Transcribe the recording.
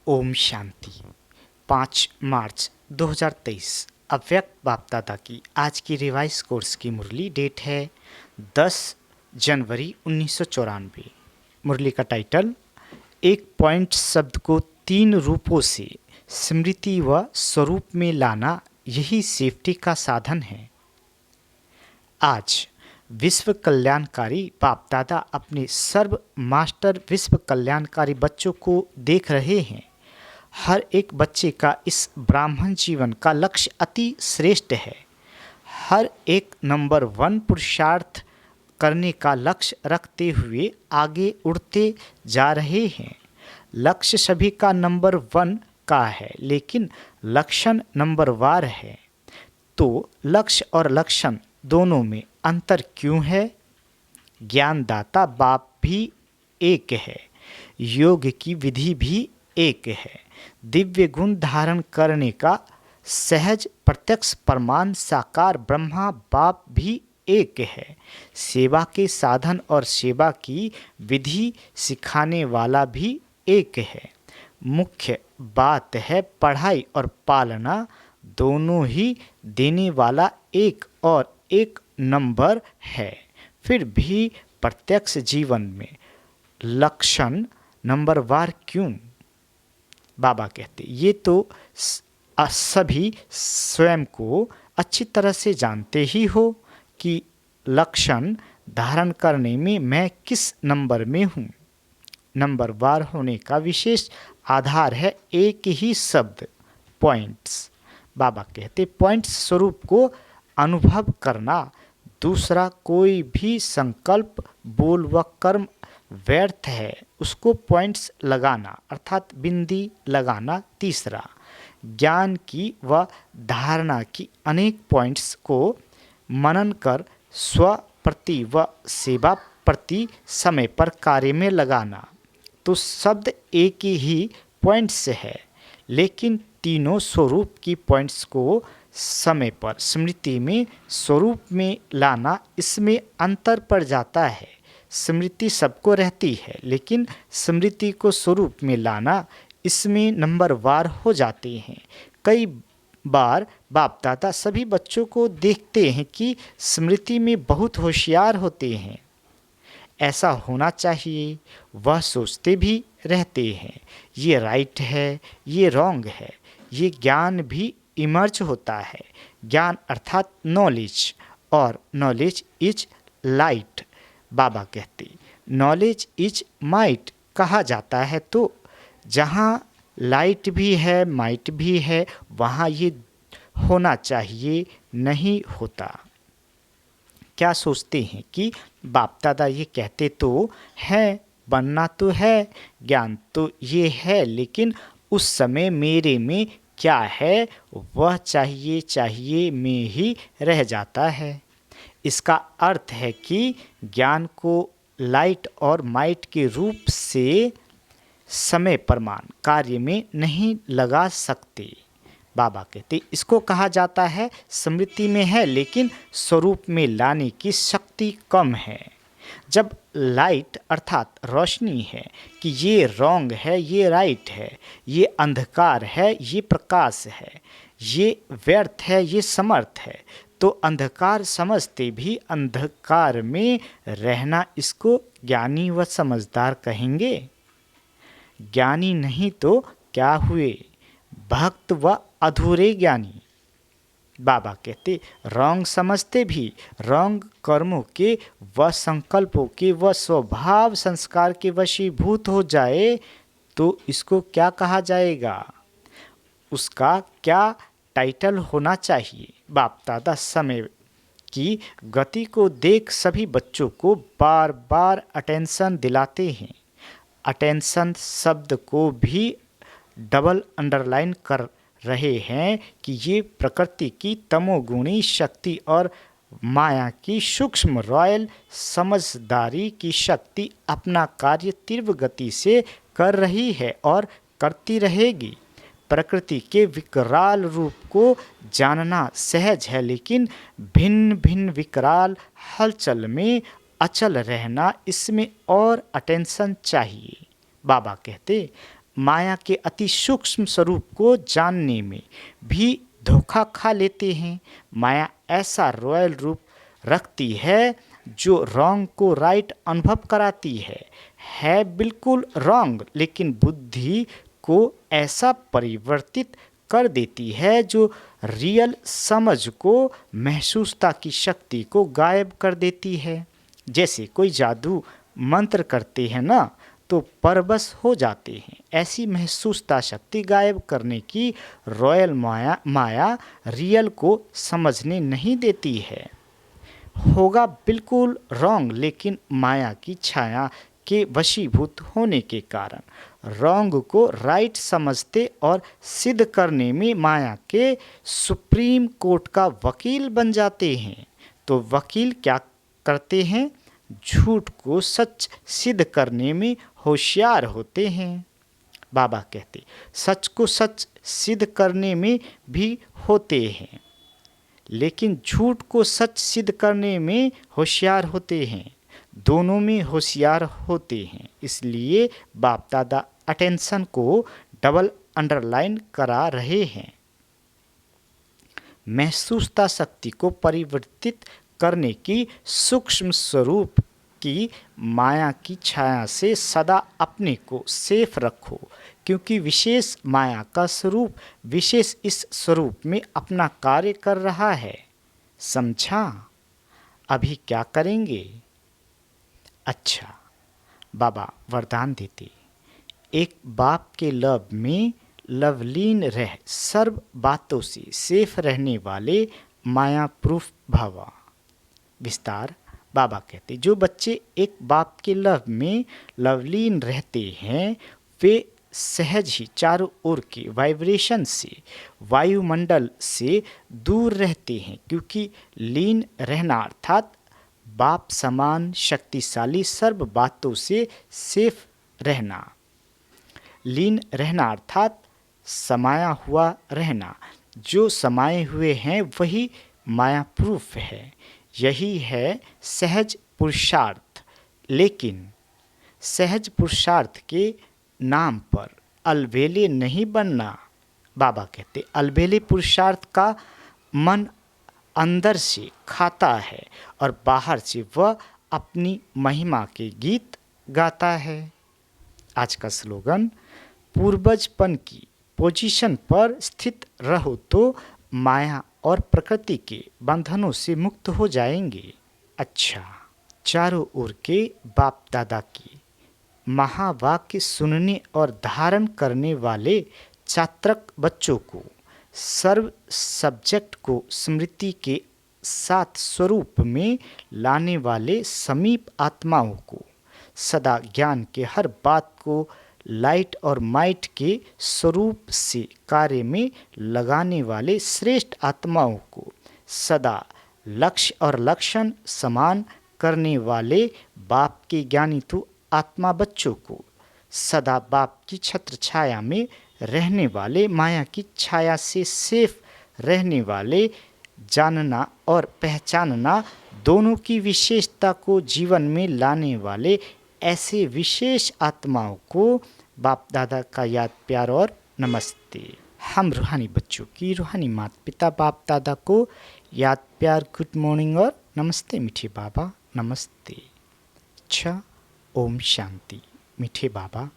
ओम शांति। 5 मार्च 2023 अव्यक्त बाप दादा की आज की रिवाइज कोर्स की मुरली डेट है 10 जनवरी 1994। मुरली का टाइटल एक पॉइंट शब्द को 3 रूपों से स्मृति व स्वरूप में लाना यही सेफ्टी का साधन है। आज विश्व कल्याणकारी बाप दादा अपने सर्व मास्टर विश्व कल्याणकारी बच्चों को देख रहे हैं। हर एक बच्चे का इस ब्राह्मण जीवन का लक्ष्य अति श्रेष्ठ है। हर एक नंबर 1 पुरुषार्थ करने का लक्ष्य रखते हुए आगे उड़ते जा रहे हैं। लक्ष्य सभी का नंबर 1 का है, लेकिन लक्षण नंबर वार है। तो लक्ष्य और लक्षण दोनों में अंतर क्यों है? ज्ञानदाता बाप भी एक है, योग की विधि भी एक है, दिव्य गुण धारण करने का सहज प्रत्यक्ष प्रमाण साकार ब्रह्मा बाप भी एक है, सेवा के साधन और सेवा की विधि सिखाने वाला भी एक है। मुख्य बात है पढ़ाई और पालना दोनों ही देने वाला एक और एक नंबर है। फिर भी प्रत्यक्ष जीवन में लक्षण नंबर वार क्यों? बाबा कहते ये तो सभी स्वयं को अच्छी तरह से जानते ही हो कि लक्षण धारण करने में मैं किस नंबर में हूँ। नंबर वार होने का विशेष आधार है एक ही शब्द पॉइंट्स। बाबा कहते पॉइंट्स स्वरूप को अनुभव करना, दूसरा कोई भी संकल्प बोल व कर्म व्यर्थ है, उसको पॉइंट्स लगाना अर्थात बिंदी लगाना। तीसरा ज्ञान की व धारणा की अनेक पॉइंट्स को मनन कर स्व प्रति व सेवा प्रति समय पर कार्य में लगाना। तो शब्द एक ही पॉइंट्स है, लेकिन तीनों स्वरूप की पॉइंट्स को समय पर स्मृति में स्वरूप में लाना, इसमें अंतर पड़ जाता है। स्मृति सबको रहती है, लेकिन स्मृति को स्वरूप में लाना इसमें नंबर वार हो जाते हैं। कई बार बाप दादा सभी बच्चों को देखते हैं कि स्मृति में बहुत होशियार होते हैं, ऐसा होना चाहिए, वह सोचते भी रहते हैं ये राइट है, ये रॉन्ग है। ये ज्ञान भी इमर्ज होता है। ज्ञान अर्थात नॉलेज, और नॉलेज इज लाइट। बाबा कहते नॉलेज इज माइट कहा जाता है। तो जहाँ लाइट भी है माइट भी है वहाँ ये होना चाहिए, नहीं होता। क्या सोचते हैं कि बाप दादा ये कहते तो हैं, बनना तो है, ज्ञान तो ये है, लेकिन उस समय मेरे में क्या है वह चाहिए में ही रह जाता है। इसका अर्थ है कि ज्ञान को लाइट और माइट के रूप से समय प्रमाण कार्य में नहीं लगा सकते। बाबा कहते इसको कहा जाता है स्मृति में है, लेकिन स्वरूप में लाने की शक्ति कम है। जब लाइट अर्थात रोशनी है कि ये रॉन्ग है, ये राइट है, ये अंधकार है, ये प्रकाश है, ये व्यर्थ है, ये समर्थ है, तो अंधकार समझते भी अंधकार में रहना, इसको ज्ञानी व समझदार कहेंगे? ज्ञानी नहीं तो क्या हुए? भक्त व अधूरे ज्ञानी। बाबा कहते रॉन्ग समझते भी रॉन्ग कर्मों के व संकल्पों के व स्वभाव संस्कार के वशीभूत हो जाए तो इसको क्या कहा जाएगा? उसका क्या टाइटल होना चाहिए? बाप दादा समय की गति को देख सभी बच्चों को बार बार अटेंशन दिलाते हैं। अटेंशन शब्द को भी डबल अंडरलाइन कर रहे हैं कि ये प्रकृति की तमोगुणी शक्ति और माया की सूक्ष्म रॉयल समझदारी की शक्ति अपना कार्य तीव्र गति से कर रही है और करती रहेगी। प्रकृति के विकराल रूप को जानना सहज है, लेकिन भिन्न भिन्न विकराल हलचल में अचल रहना, इसमें और अटेंशन चाहिए। बाबा कहते माया के अति सूक्ष्म स्वरूप को जानने में भी धोखा खा लेते हैं। माया ऐसा रॉयल रूप रखती है जो रॉन्ग को राइट अनुभव कराती है बिल्कुल रॉन्ग, लेकिन बुद्धि को ऐसा परिवर्तित कर देती है जो रियल समझ को, महसूसता की शक्ति को गायब कर देती है। जैसे कोई जादू मंत्र करते हैं ना, तो परवश हो जाते हैं। ऐसी महसूसता शक्ति गायब करने की रॉयल माया रियल को समझने नहीं देती है। होगा बिल्कुल रॉन्ग, लेकिन माया की छाया के वशीभूत होने के कारण रॉन्ग को राइट समझते और सिद्ध करने में माया के सुप्रीम कोर्ट का वकील बन जाते हैं। तो वकील क्या करते हैं? झूठ को सच सिद्ध करने में होशियार होते हैं। बाबा कहते सच को सच सिद्ध करने में भी होते हैं, लेकिन झूठ को सच सिद्ध करने में होशियार होते हैं। दोनों में होशियार होते हैं। इसलिए बाप दादा अटेंशन को डबल अंडरलाइन करा रहे हैं। महसूसता शक्ति को परिवर्तित करने की सूक्ष्म स्वरूप की माया की छाया से सदा अपने को सेफ रखो, क्योंकि विशेष माया का स्वरूप विशेष इस स्वरूप में अपना कार्य कर रहा है। समझा? अभी क्या करेंगे? अच्छा, बाबा वरदान देते, एक बाप के लव में लवलीन रह सर्व बातों से सेफ रहने वाले माया प्रूफ भवा। विस्तार बाबा कहते जो बच्चे एक बाप के लव में लवलीन रहते हैं वे सहज ही चारों ओर के वाइब्रेशन से, वायुमंडल से दूर रहते हैं, क्योंकि लीन रहना अर्थात बाप समान शक्तिशाली सर्व बातों से सेफ रहना। लीन रहना अर्थात समाया हुआ रहना। जो समाये हुए हैं वही माया प्रूफ है। यही है सहज पुरुषार्थ। लेकिन सहज पुरुषार्थ के नाम पर अलबेले नहीं बनना। बाबा कहते अलबेले पुरुषार्थ का मन अंदर से खाता है और बाहर से वह अपनी महिमा के गीत गाता है। आज का स्लोगन, पूर्वजपन की पोजीशन पर स्थित रहो तो माया और प्रकृति के बंधनों से मुक्त हो जाएंगे। अच्छा, चारों ओर के बाप दादा की महावाक्य सुनने और धारण करने वाले छात्रक बच्चों को सर्व सब्जेक्ट को स्मृति के साथ स्वरूप में लाने वाले समीप आत्माओं को, सदा ज्ञान के हर बात को लाइट और माइट के स्वरूप से कार्य में लगाने वाले श्रेष्ठ आत्माओं को, सदा लक्ष्य और लक्षण समान करने वाले बाप के ज्ञानी तो आत्मा बच्चों को, सदा बाप की छत्र छाया में रहने वाले माया की छाया से सेफ रहने वाले, जानना और पहचानना दोनों की विशेषता को जीवन में लाने वाले ऐसे विशेष आत्माओं को बाप दादा का याद प्यार और नमस्ते। हम रूहानी बच्चों की रूहानी माता पिता बाप दादा को याद प्यार गुड मॉर्निंग और नमस्ते मीठे बाबा, नमस्ते। अच्छा, ओम शांति मीठे बाबा।